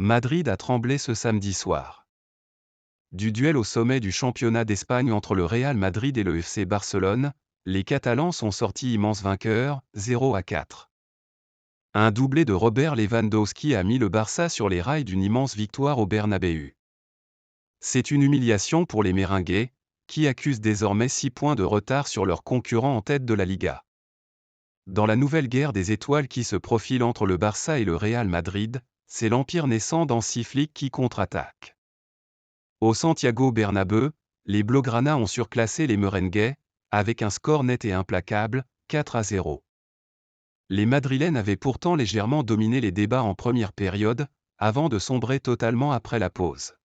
Madrid a tremblé ce samedi soir. Du duel au sommet du championnat d'Espagne entre le Real Madrid et le FC Barcelone, les Catalans sont sortis immenses vainqueurs, 0-4. Un doublé de Robert Lewandowski a mis le Barça sur les rails d'une immense victoire au Bernabéu. C'est une humiliation pour les Merengues, qui accusent désormais 6 points de retard sur leurs concurrents en tête de la Liga. Dans la nouvelle guerre des étoiles qui se profile entre le Barça et le Real Madrid, c'est l'empire naissant d'Hansi Flick qui contre-attaque. Au Santiago Bernabéu, les Blaugrana ont surclassé les Merengues, avec un score net et implacable, 4-0. Les Madrilènes avaient pourtant légèrement dominé les débats en première période, avant de sombrer totalement après la pause.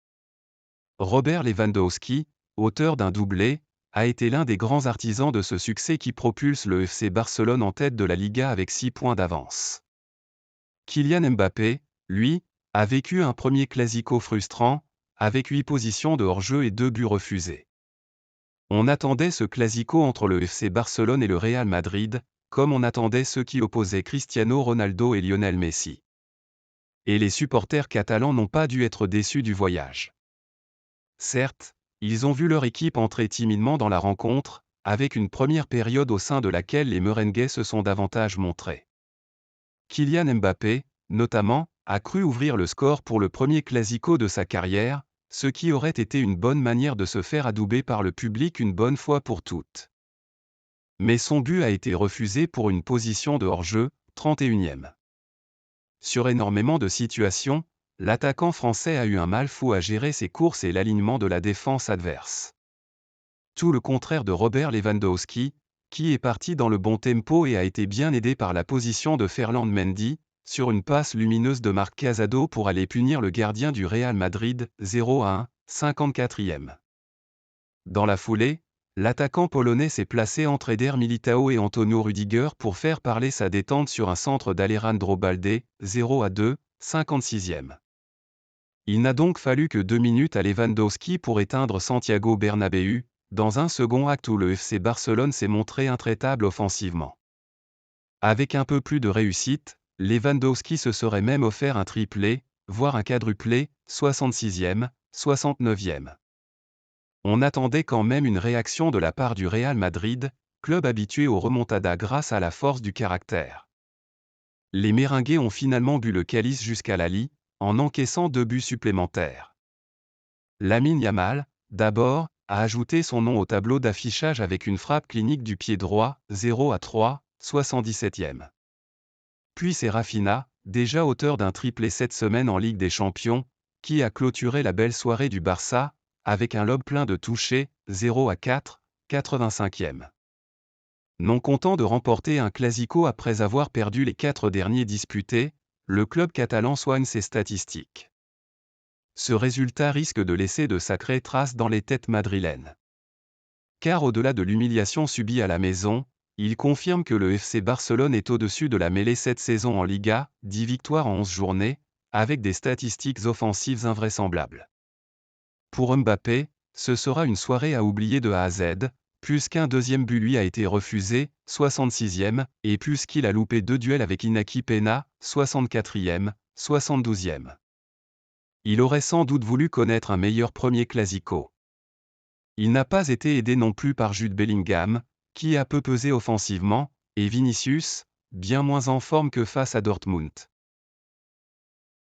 Robert Lewandowski, auteur d'un doublé, a été l'un des grands artisans de ce succès qui propulse le FC Barcelone en tête de la Liga avec 6 points d'avance. Kylian Mbappé, lui, a vécu un premier classico frustrant, avec 8 positions de hors-jeu et 2 buts refusés. On attendait ce classico entre le FC Barcelone et le Real Madrid, comme on attendait ceux qui opposaient Cristiano Ronaldo et Lionel Messi. Et les supporters catalans n'ont pas dû être déçus du voyage. Certes, ils ont vu leur équipe entrer timidement dans la rencontre, avec une première période au sein de laquelle les Merengues se sont davantage montrés. Kylian Mbappé, notamment, a cru ouvrir le score pour le premier classico de sa carrière, ce qui aurait été une bonne manière de se faire adouber par le public une bonne fois pour toutes. Mais son but a été refusé pour une position de hors-jeu, 31e. Sur énormément de situations, l'attaquant français a eu un mal fou à gérer ses courses et l'alignement de la défense adverse. Tout le contraire de Robert Lewandowski, qui est parti dans le bon tempo et a été bien aidé par la position de Ferland Mendy, sur une passe lumineuse de Marc Casado pour aller punir le gardien du Real Madrid, 0-1, 54e. Dans la foulée, l'attaquant polonais s'est placé entre Eder Militao et Antonio Rüdiger pour faire parler sa détente sur un centre d'Alejandro Balde, 0-2, 56e. Il n'a donc fallu que 2 minutes à Lewandowski pour éteindre Santiago Bernabéu, dans un second acte où le FC Barcelone s'est montré intraitable offensivement. Avec un peu plus de réussite, Lewandowski se serait même offert un triplé, voire un quadruplé, 66e, 69e. On attendait quand même une réaction de la part du Real Madrid, club habitué aux remontadas grâce à la force du caractère. Les Merengues ont finalement bu le calice jusqu'à la lie, en encaissant 2 buts supplémentaires. Lamine Yamal, d'abord, a ajouté son nom au tableau d'affichage avec une frappe clinique du pied droit, 0-3, 77e. Puis c'est Rafinha, déjà auteur d'un triplé cette semaine en Ligue des Champions, qui a clôturé la belle soirée du Barça, avec un lob plein de touchés, 0-4, 85e. Non content de remporter un classico après avoir perdu les 4 derniers disputés, le club catalan soigne ses statistiques. Ce résultat risque de laisser de sacrées traces dans les têtes madrilènes. Car au-delà de l'humiliation subie à la maison, il confirme que le FC Barcelone est au-dessus de la mêlée cette saison en Liga, 10 victoires en 11 journées, avec des statistiques offensives invraisemblables. Pour Mbappé, ce sera une soirée à oublier de A à Z, puisqu'un deuxième but lui a été refusé, 66e, et puisqu'il a loupé 2 duels avec Inaki Peña, 64e, 72e. Il aurait sans doute voulu connaître un meilleur premier classico. Il n'a pas été aidé non plus par Jude Bellingham, qui a peu pesé offensivement, et Vinicius, bien moins en forme que face à Dortmund.